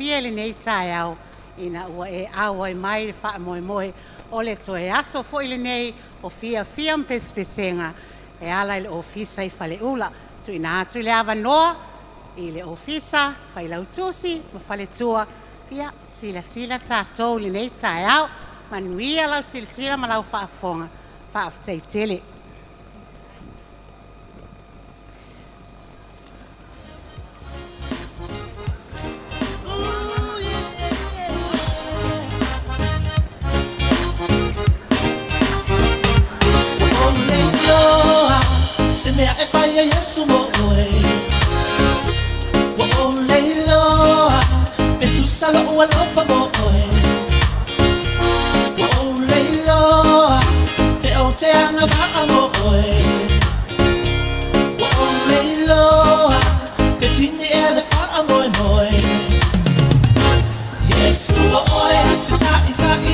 fia le nei tai au ina ua e awa i mai le wha moe moe o le to e aso fo ile nei o fia mpespesenga e ala i le ofisa i fale ula tu ina atu le awa noa i le ofisa fai lautusi ma fale tua ia sila tātou le nei tai au manuia lau sila ma lau whaafonga whaaftei Se mea e whaia Yesu mo oe Wa o leiloa Me tu sala ua lofa mo oe Wa o leiloa Me o te anga waa mo oe Wa o leiloa Me tini e le wha moe moe Yesu wa oe Te ta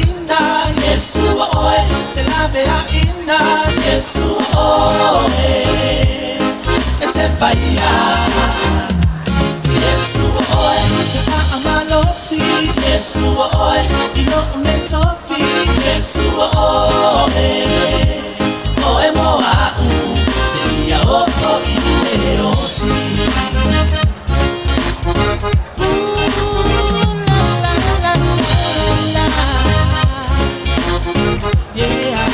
ina Yesu wa oe Te lave a ina Yesu wa oe Te whaia Yesu oe Te paamalosi Yesu oe Ino une tofi Yesu oe Oe moa u Se ia oko I le oti Yeah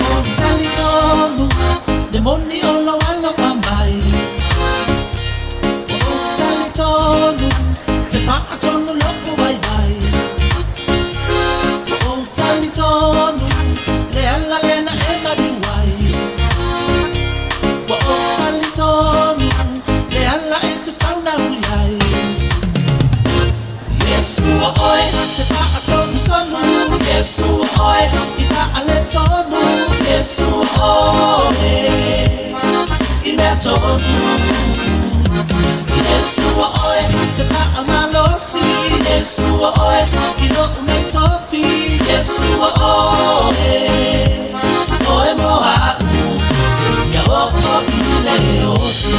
O tali tonu Le moni o lo alo whamai O tali tonu Te wha tonu lopo vai vai O tali tonu Le ala lena e mari wai O tali tonu Le ala e te tauna ui ai Yesu oe Te wha tonu tonu Yesu oe I wha ale tonu Yesu oe I mea tonu Yesu oe Te paamalosi Yesu oe I no une tofi Yesu oe Oe moa u Se ia oko I le oti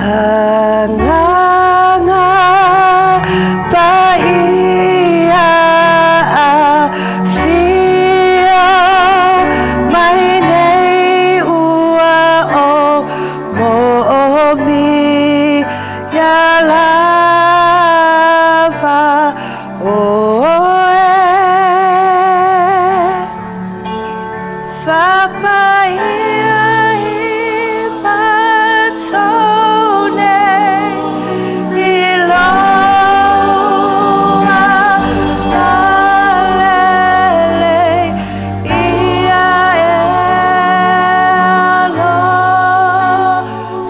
Hanganga Bahia Fia Mai nei ua o Mo'omi Ya lava oe Fapaia I matone I loa malele Ia e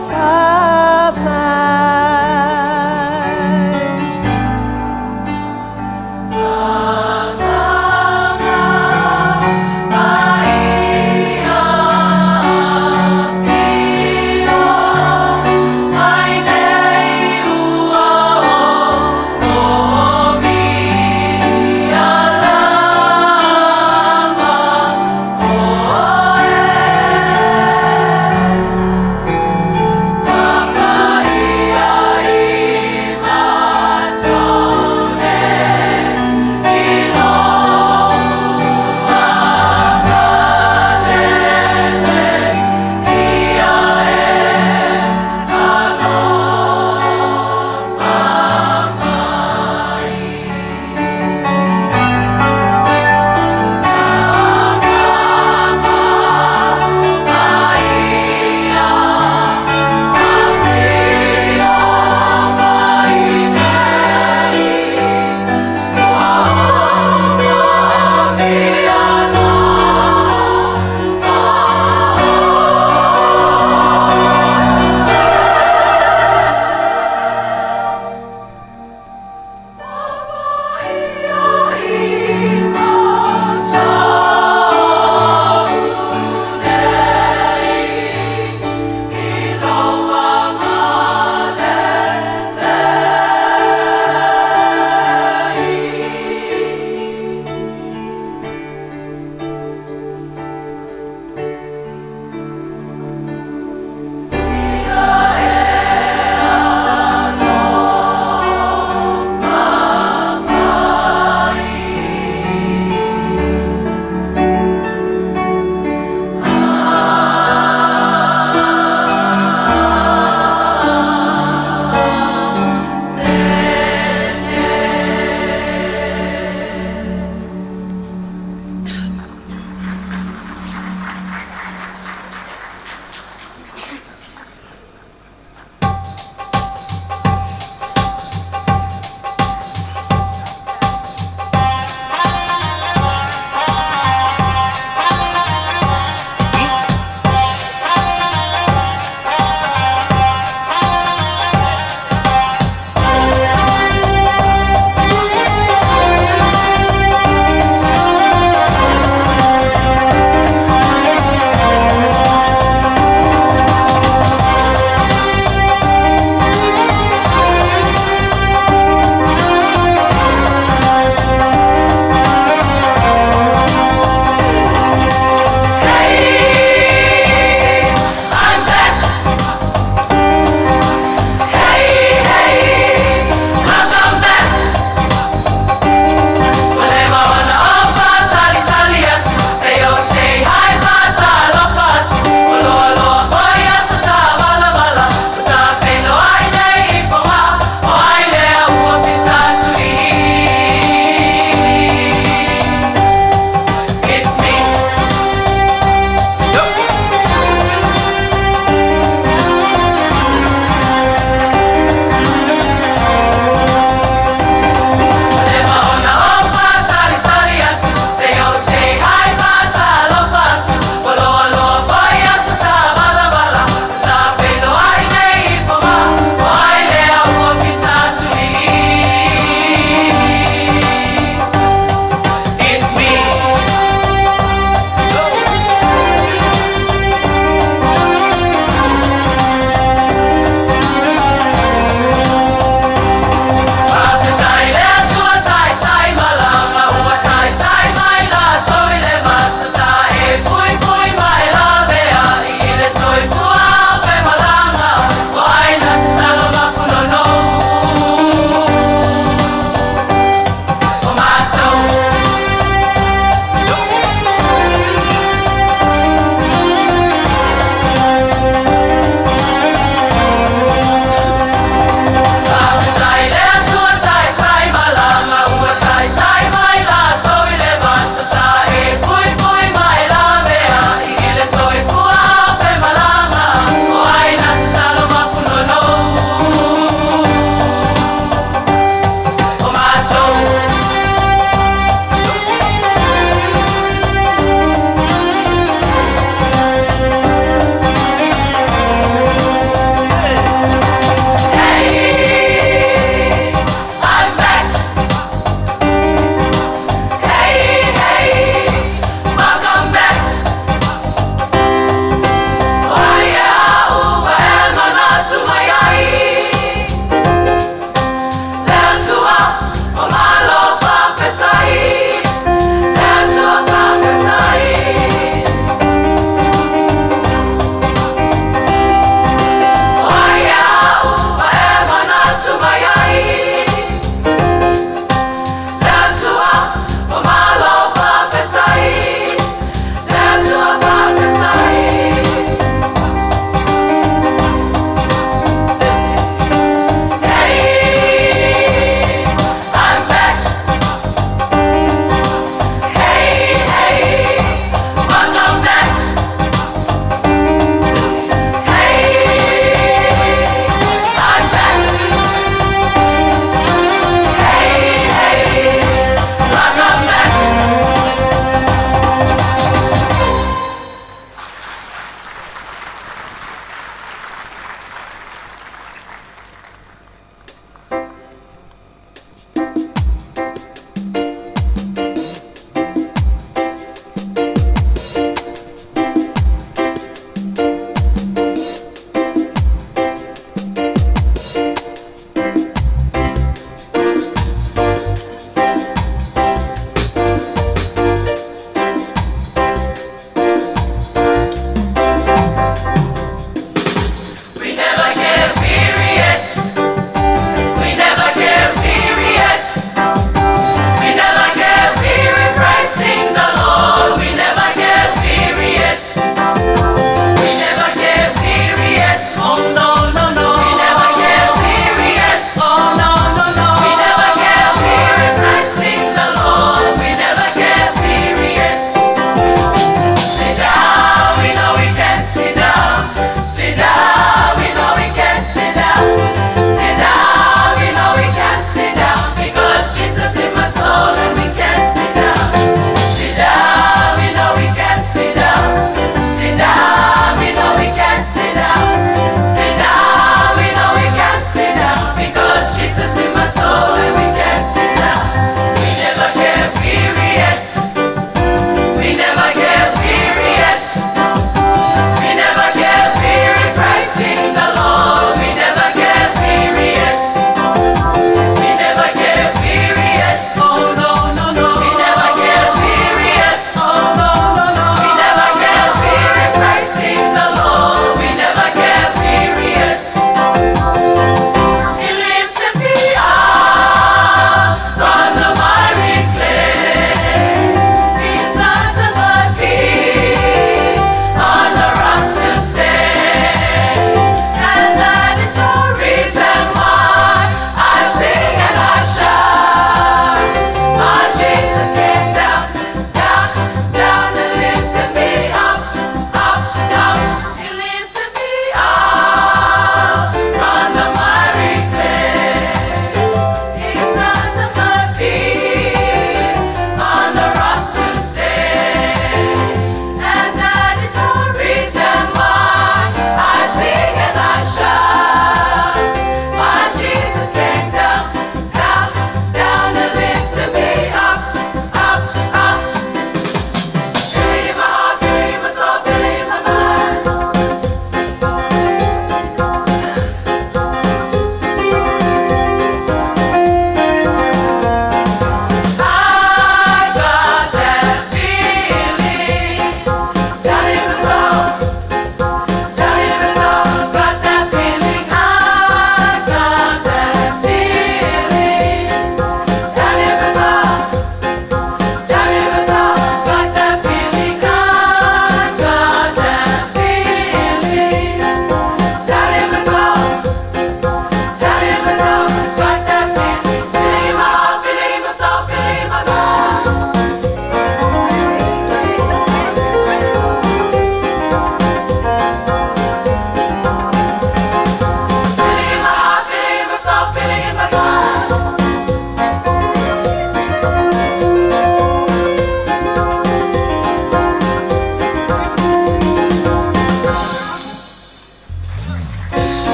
alofa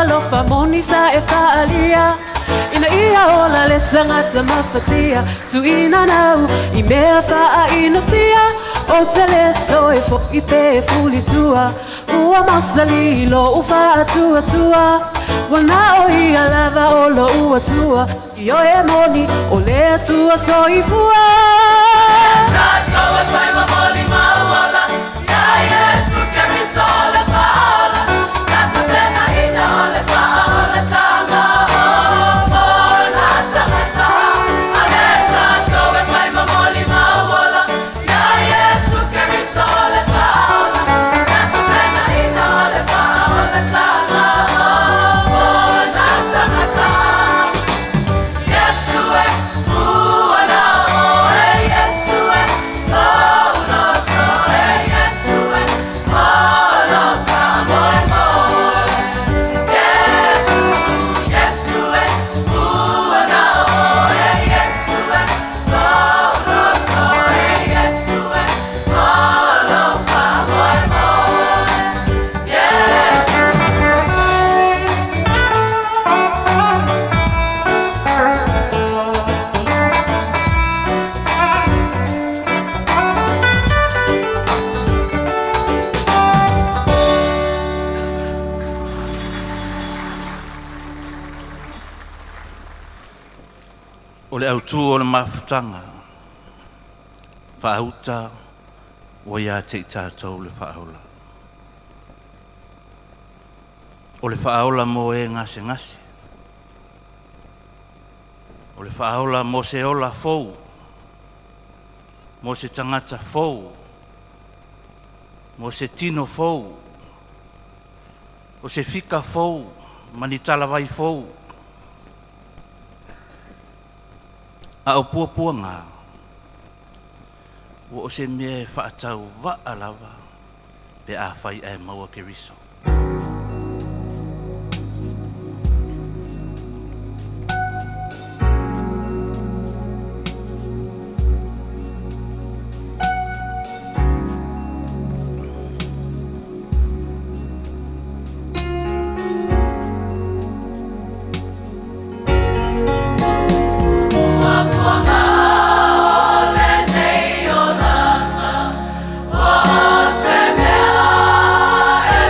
alofa moni sa e whaalia Ina ia ola le tangata mawhatia Tuina nau I mea wha ino sia O te leto e fo I te fuli tua Ua mausali lo uwha atua tua Wana o ia lava o lo ua tua Io e moni o le atua so I fua Tato e pai mamoli mawala Ya Yesu ke risole faala Tata pena ina ole faala tanga Mona samasa Ale tato e pai mamoli mawala Ya Yesu ke risole faala Tata pena ina ole faala tanga Mona samasa Yesu e uana oe Yesu e ono so e Yesu e ono kamoe moe Yesu, Yesu e uana oe Yesu e ono so e Yesu e ono kamoe moe Yesu O le autu o le mawhutanga, whahuta o ia te i tātou le whaola. O le whaola mo e ngase ngase. O le whaola mo se ola fou, mo se tangata fou, mo se tino fou, o se fika fou, manitala vai fou, a o pua ngā, o se mea whaatau wa alawa, pe a whai e maua ke riso. Semea e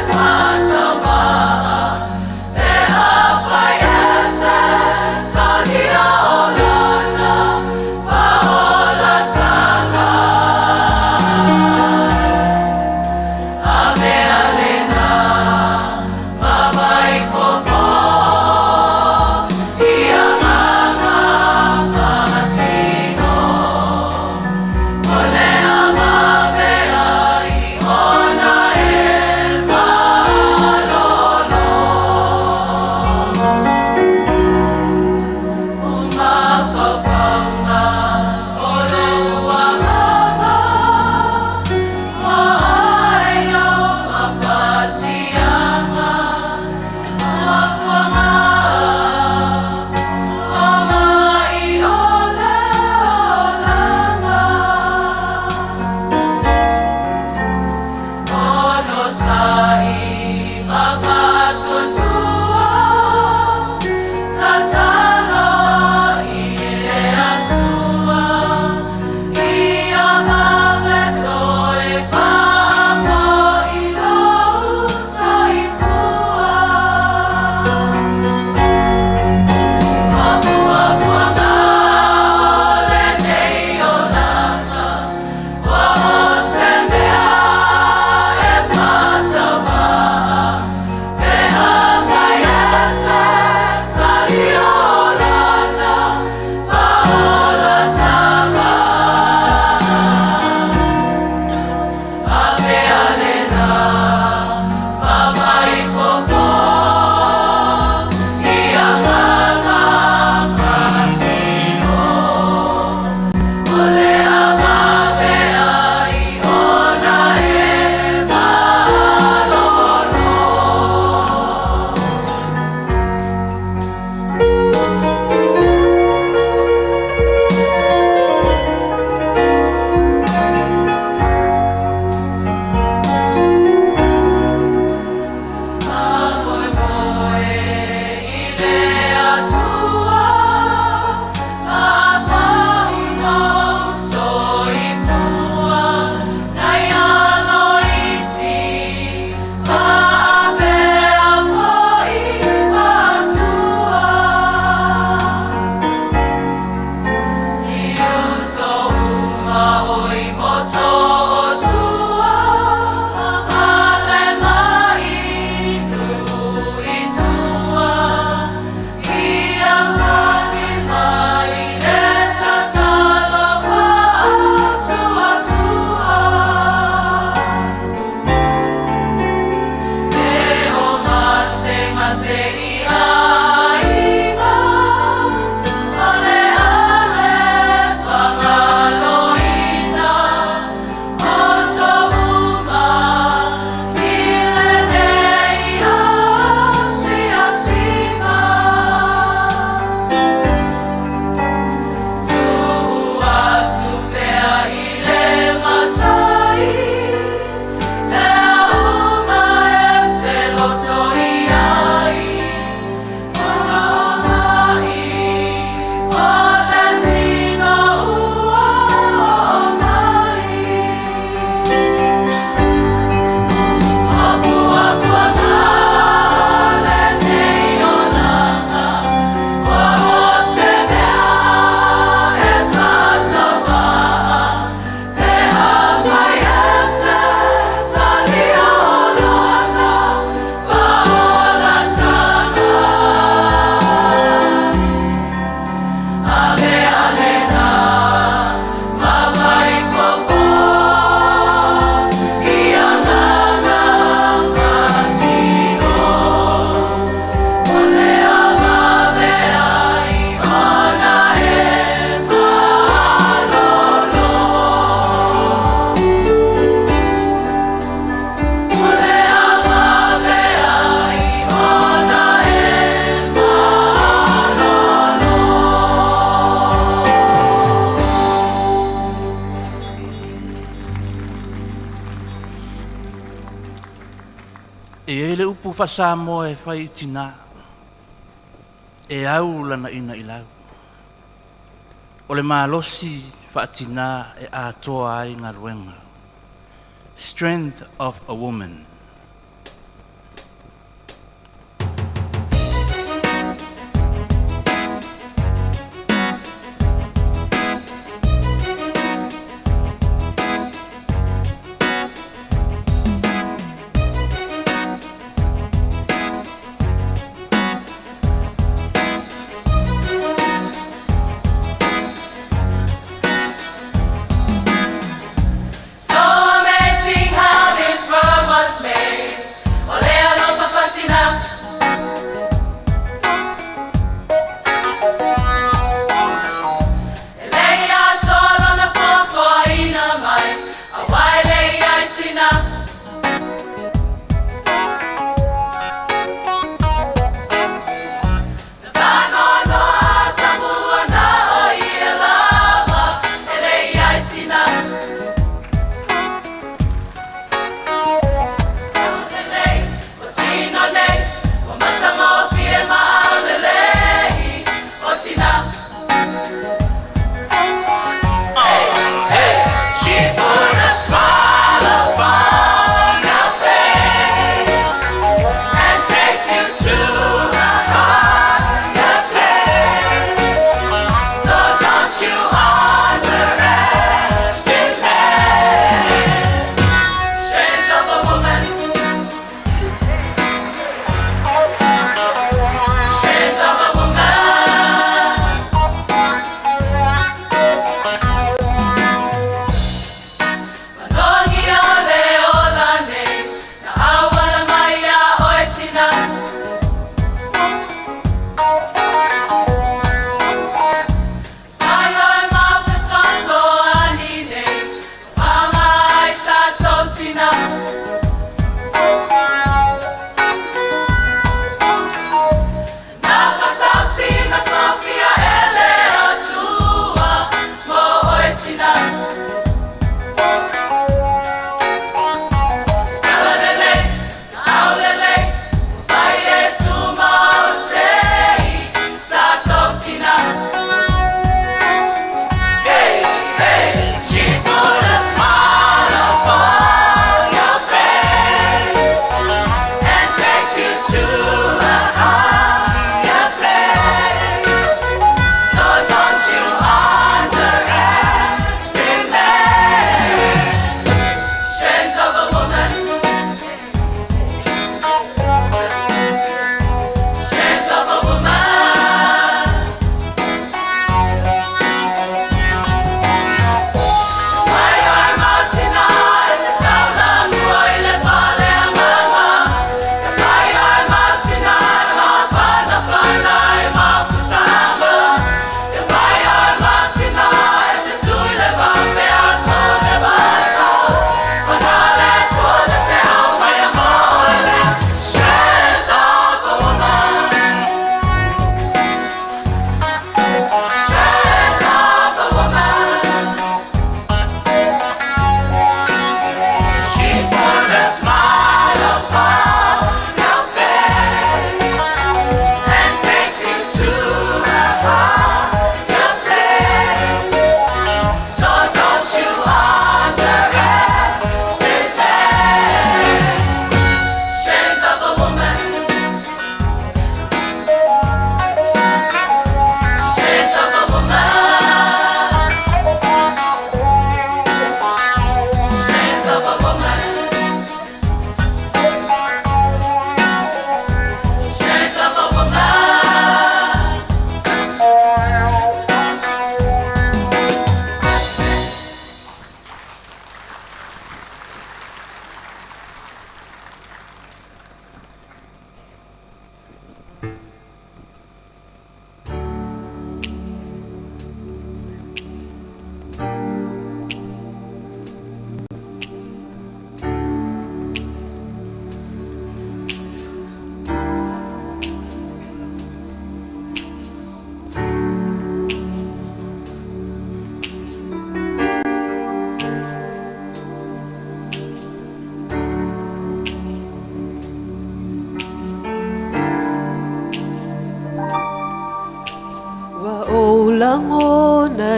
e le upu whasa mo e whai tina. E au lana ina ilau. O le malosi whaatina e atoa ai ngā ruenga. Strength of a woman. So amazing how this world was made.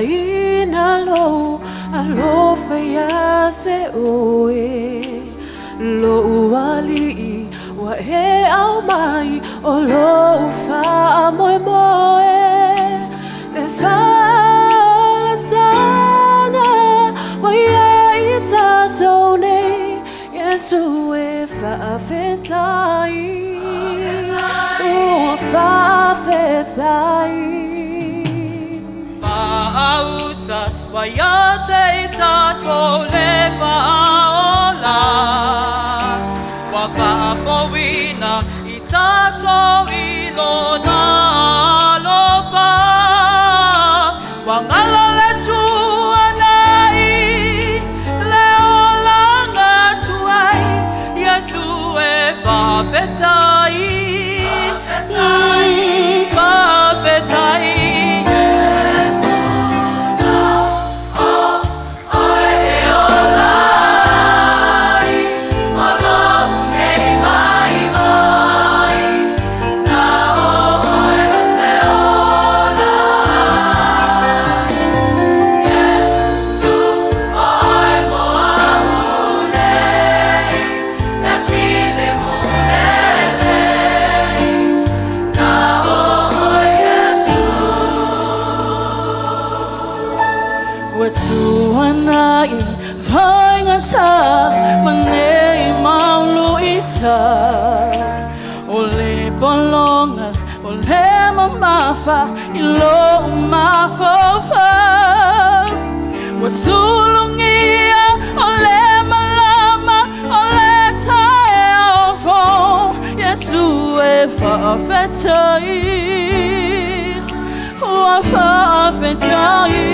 ina lo alofa ya se oe lo wali wa he au mai o lo fa moe moe le fa la sana wa ya ita tone Yesu e fa fetai o fa fetai Auta wayate tato le faola Waka fowina itato ilona lofa Wangala le tuanai leola ngatuai Yesu e fa fetai fa fetai Tuanai vai ngata manei maulu ita ole bolonga ole mamafa ilo mafofa wasulungia ole malama ole tae ovo Yesu e fafetai wa fafetai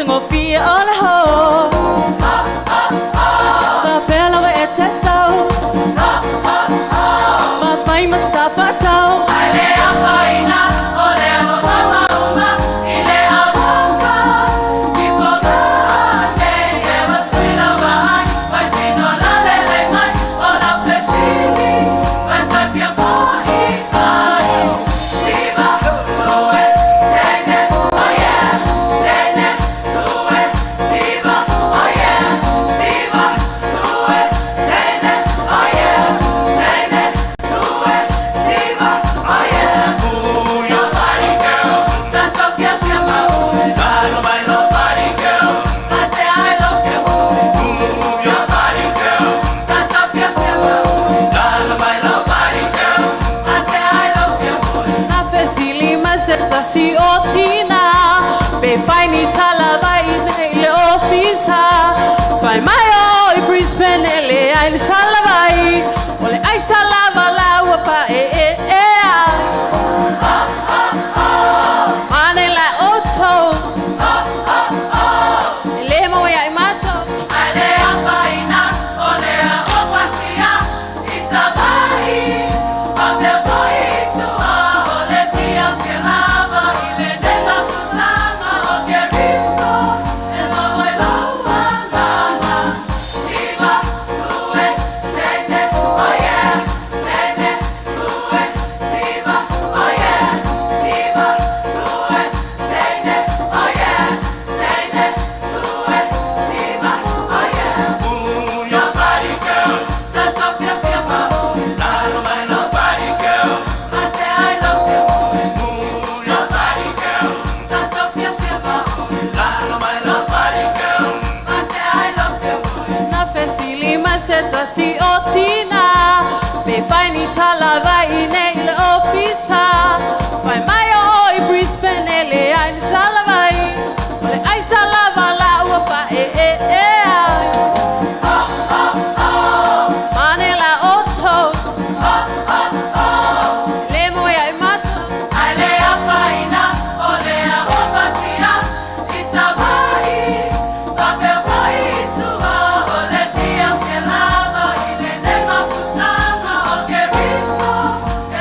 singo fia all ho. Ma fela we eteso. Ma famous tapatao. Ale afaina, ole mama uma, ile avanga. Ipoga te eva suila vai, vai sino la lele mai, ola flexili, vai sapia poi. Siva, due, tene, oh yeah, tene, due, siva, oh yeah, siva, due, tene, oh yeah, tene, due, siva, oh yeah. Move your body, girl. That's up your fiamma. Dynamite, nobody, girl. I say I love you. Move your body, girl. That's up your fiamma. Dynamite, nobody, girl. I say I love you. Na fesili maseta si otina. Be fine tala vai nele ofisa. Vai mayo I Brisbane ele ai sala vai. Ole ai sala vala wapa Mane la oto. Ele mo ya imato. Ale afaina ole a opasia. Isabai. Pape foi tua ole tia que lava ile dentro kusama o que riso. E no vai lava lava. Siva due tene oh yeah. Tene due siva oh yeah. Siva due tene oh yeah. Tene due siva oh yeah. Move your body, girl. Set up your fiamma. Dynamite, nobody, girl. I say I love you. Move your body, girl. Set up your fiamma. Dynamite, nobody, girl. I say I love you. Na fesili maseta si otina. Be fine tala vai nele ofisa. Vai mayo I Brisbane ele ai tala vai. Ole ai sala vala wapa Mane la oto. Le mo ya imato. Ale afaina ole a opasia. Isabai. Pape foi tua ole tia que lava ile nema kusama o que riso. E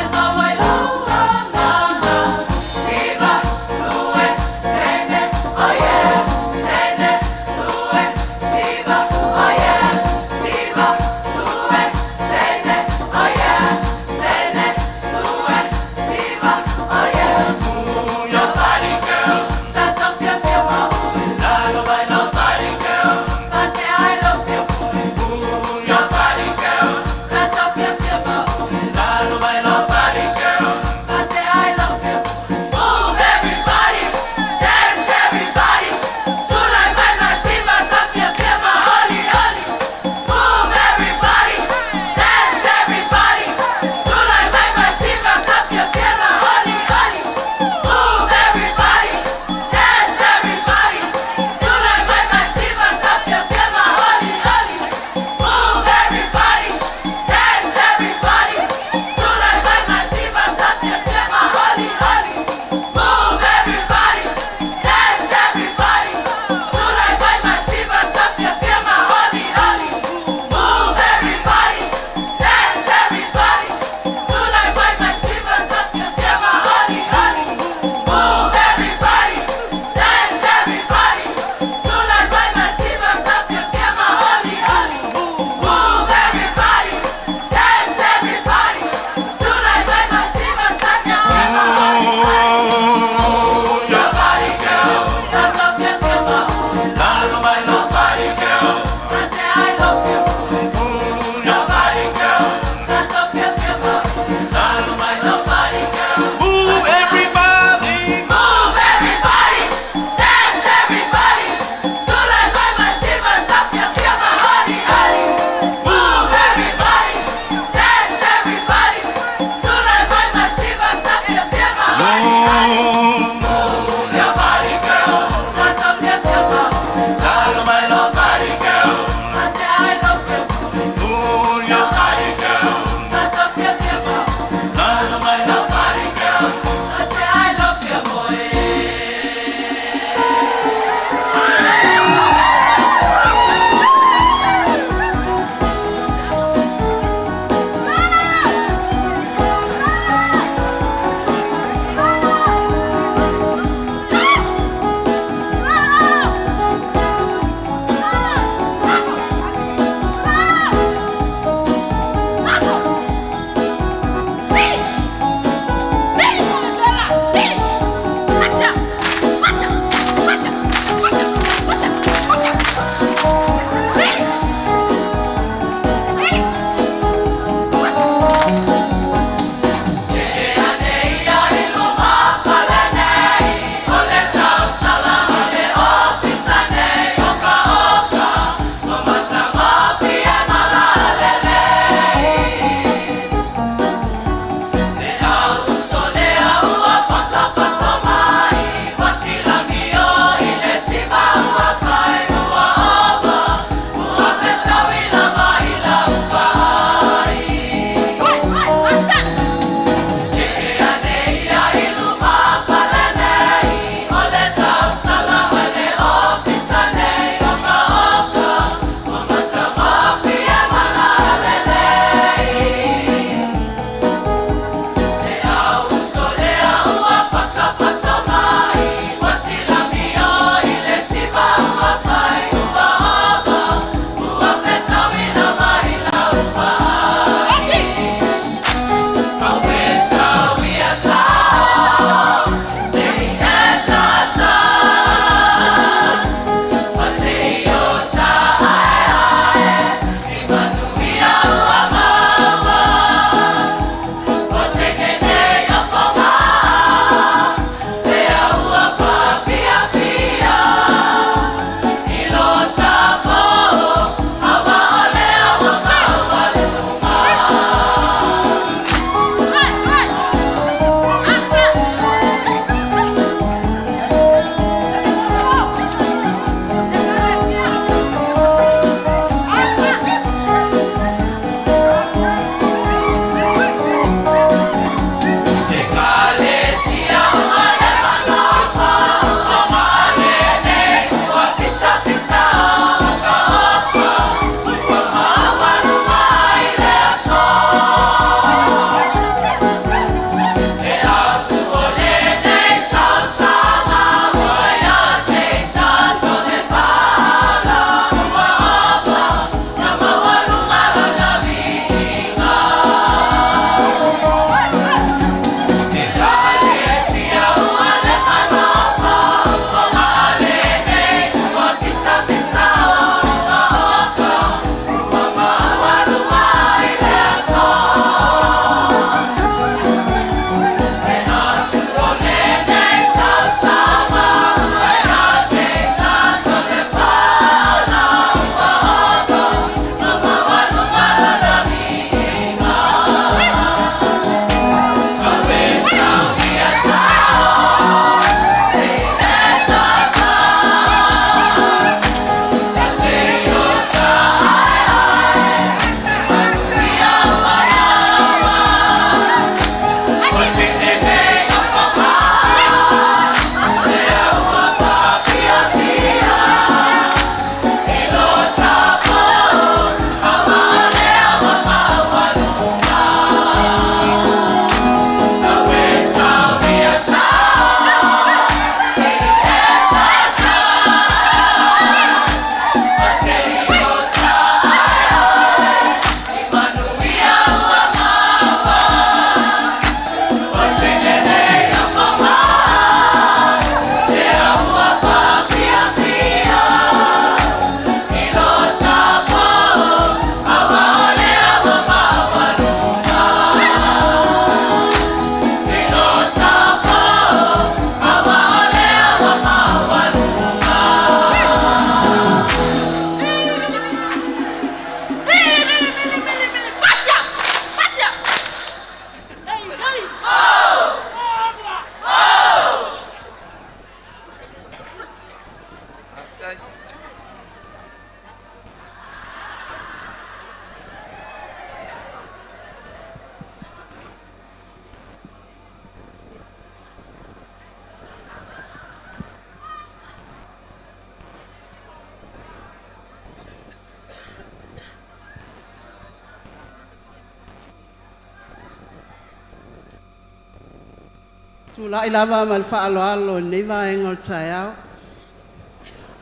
Tula I lava mal whaalo alo nei vaenga o tai au.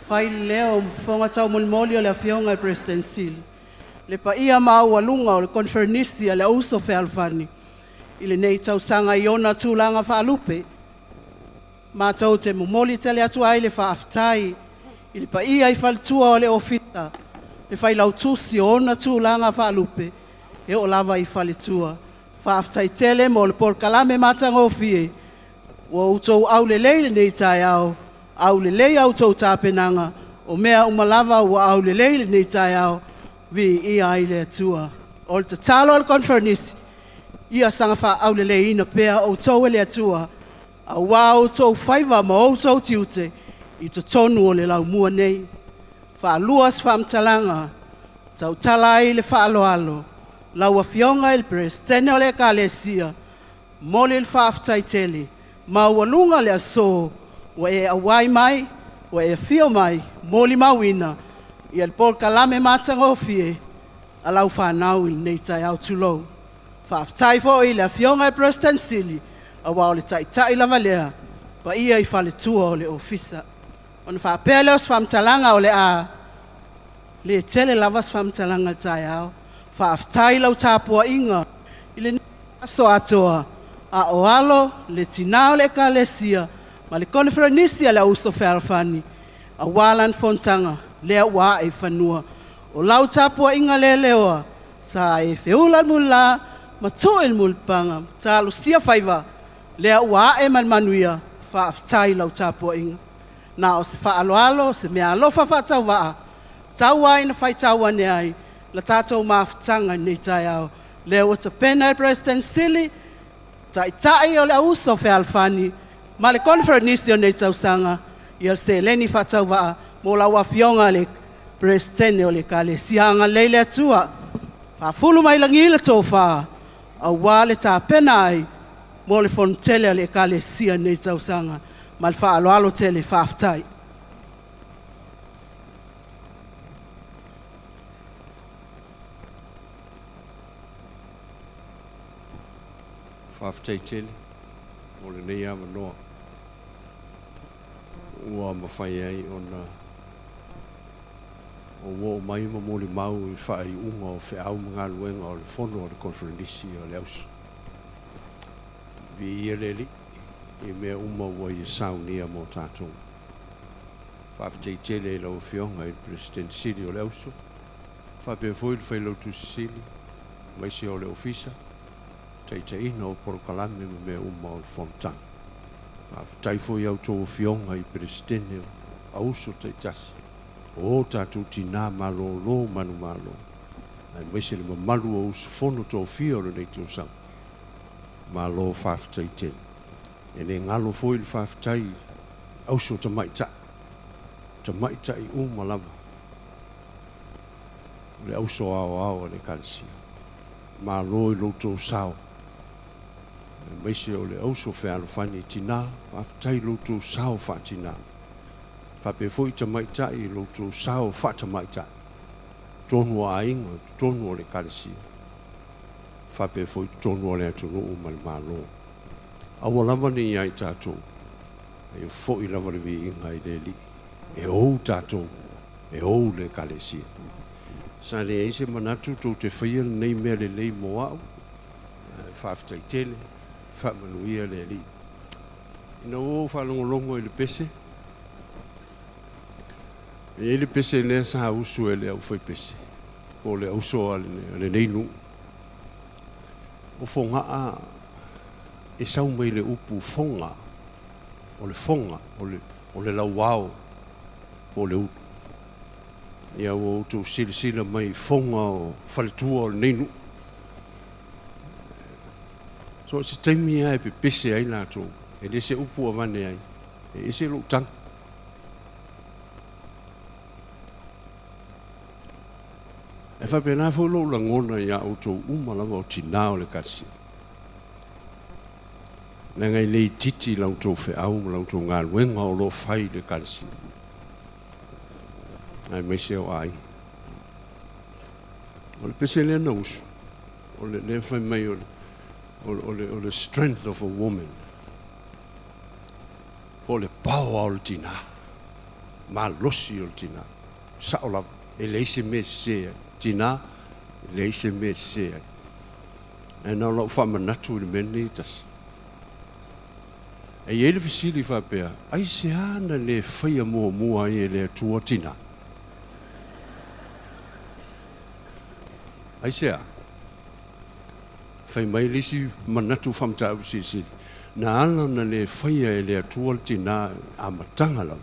Whai leo whonga tau mulmoli o le awhionga i President Seal. Le pa ia maua lunga o le konfernisia le uso whealwhani. I le nei tau sanga i ona tūlanga whaalupe. Ma tau te mumoli tele atu ai le whaaftai. I le pa ia I whalitua o le ofita. Le whai lau tusi o ona tūlanga whaalupe. E o lava I whalitua. Whaaftai tele mo le por kalame matanga o fie. Wa utou au le leile nei tai au. Au le lei au tau tāpenanga. O mea umalava wa au le leile nei tai au. Vi ia ai le atua. O le tatalo al konfernisi. Ia sanga wha au le lei ina pea o tau le atua. A wau tau whaiva ma o tau tiute. I to tonu o le lau mua nei. Wha luas wha mtalanga. Tau talai le wha alo alo. Lau a fionga il pres. Tene o le ka le sia. Moli il wha aftai teli. Ma ua lunga le aso. Wa e awai mai. Wa e fio mai. Moli mawina. I al por kalame matanga o fie. A lau whanau il nei tai au tulou. Whaaftai fo i le a fionga i President Sili. A wao le tai lava lea. Pa ia I whale tua o le ofisa. Ona whaapea leos whamtalanga o le a. Le tele lavas whamtalanga tai au. Whaaftai lau tāpua inga. I le aso atoa. A o alo le tinao le ka le sia. Ma le konferenisia le uso whealwhani. A walan fontanga. Lea waa e whanua. O lau tāpua inga le leoa. Sa e whiula mula. Ma toil mulpanga. Talo sia whaiva. Lea waa e manmanuia. Whaaftai lau tāpua inga. Na o se whaaloalo, se mea alofa whaatau waa. Tau ai na whai tau ane ai. La tātou maafutanga nei tai au. Lea o ta pena e President Sili. Tai o le auso whealwhani. Ma le konferenisi o nei tau sanga. I al se leni whaatau waa. Mo la wafionga le President o le kale. Sianga leile atua. Whafulu mai langila tō whaa. A wale tā pena ai. Mo le fontele le kale sia nei tau sanga. Ma le whaalo alo tele whaaftai. Whaaftai tele. Mo le nei ama noa. Ua mawhai ai ona. O wo mai ma mo le mau I whai unga o whiau mga luenga o le fono o le konferenisi o le ausu. Vi ia le li. I mea uma ua I saunia mo tātou. Whaaftai tele I lau whionga I President Sili o le ausu. Whapea fwoi le whai lau tu Sili. Maisi o le ofisa. Te ina o porokalame me mea uma o le fontang. Whaaftai fwoi au tō whionga I President o ausu te tasi. O tātou tina malo lo manu malo. Ai maisi le mamalu o usu fono tō whio le nei tō sang. Malo whaaftai tele. E ne ngalo foi le whaaftai auso ta maita. Ta maita I malama. Le auso ao le kalisia. Malo I loto sao. E maisi o le auso whealwhani tina. Whaaftai loto sao whaatina. Whape foi ta maita I loto sao whaata maita. Tonu a inga, tonu o le kalisia. Whape foi tonu o le atunu o malo. Awa lava ni ai tātou. E fo I lava le vi inga I le li. E ou tātou. E ou le kalesia. Sa le eise manatu tō te whaia nei mea le lei mo au. Whaaftai tele. Whaamanuia le li. Ina o whalongolongo I le pese. E le pese lea sa usu e le au whai pese. Ko le auso le nei nu. O fonga a e sau mai le upu fonga o le lauao o le upu ia o tu sila mai fonga o faletua o le neinu so se taimi ai pe pese ai lato e le se upu avane ai e se lo tang e fa pena fo lo langona ia o tu umalava o tinao le kasi na ngai le titi lau tō whiau, lau tō ngā luenga o lo whai le kalisi. Ai mai se o ai. O le pese lea na usu. O le whai mai o le strength of a woman. ko le pao o le tina. Ma losi o le tina. Sa o la e le ise me se tina, le ise me se. E na lo fa manatu le meni tas. E ele fisili fa pea. Ai se ana le faia mua e le tua tina. Ai se a. Fai mai lisi manatu famta usisi. Na ala na le faia e le tua tina a matanga lau.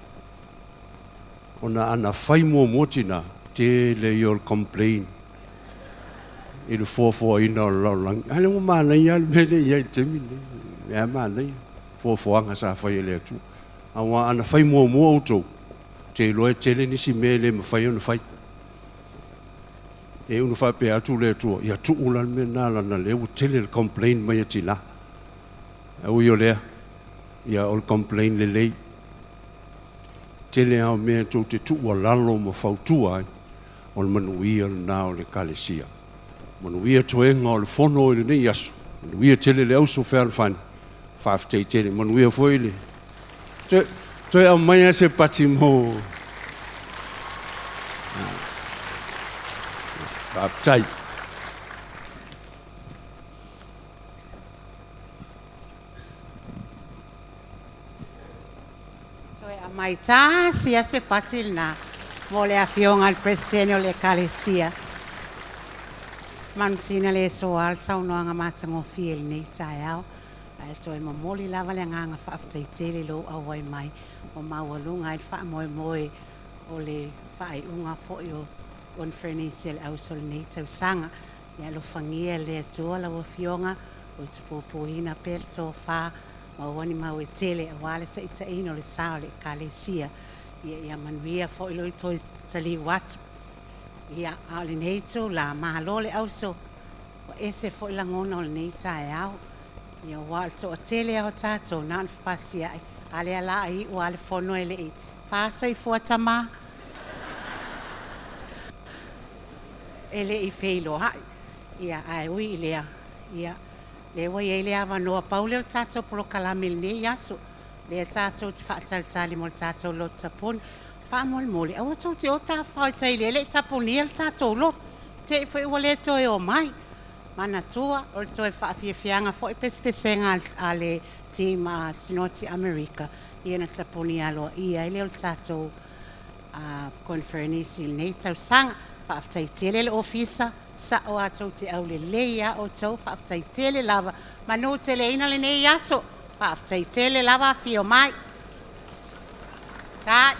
Ona ana fai mua tina te le yol complain. I le fōfō ina o lau lang. Hale mo mana ia le mele ia i temi. Ea mana ia. Fōfō anga sa fai e le tua. Awa ana fai mua auto. Te loe tele nisi mele ma fai ona fai. E unu whape atu le tua, ia tu ulan me nala na le u tele le complain mai a tina. E ui o lea, ia o le complain le lei. Tele au mea tau te tu ua lalo ma fautua ai, o le manuia le nao le kalesia. Manuia toenga o le fono i le nei aso. Manuia tele le auso whea le whani. Whaaftei tele, manuia foi le. Toi au mai a se pati mo. Whaaftei. Mai tā sia se patil na mo le afionga al prestene o le kalesia. Mansina le soal saunoanga matango fiel nei tai au. E toi mamoli lava le nganga whaaftai tele lo awai mai. O mawalunga i wha moe o le whaai unga fo i o conference el au sol nei tau sanga. Ia lo fangia le atua la wafionga o tupopohina pel tō wha. Ma wani mau e tele a wale ta ita ino le sao le kalesia. Ia manuia fo ilo i toi tali watu. Ia a le neito la mahalo le auso. Wa ese fo ila ngona o le neita e au. Ia wale to a tele au tato na anfpasia ai. Ale ala ai o ale fono ele i. Faso i fuata ma. Ele i feilo hai. Ia ai ui ilea. Ia. Le wai e le awa noa paule o tato polo kalamil ne yaso. Le tato te whaatalitali mo le tato lo tapon. Wha moli. Awa tau te o ta whao tai le taponi el tato lo. Te i whai wale toi o mai. Mana tua o le toi whaafiafianga fo i pespesenga a le tima Sinoti Amerika. Ia na taponi aloa ia ele o tato conference nei tau sanga. Whaaftai tele le ofisa. Sa o atou te au le leia o tau whaaftai tele lava. Manu tele ina le nei aso. Whaaftai tele lava fio mai. Tai.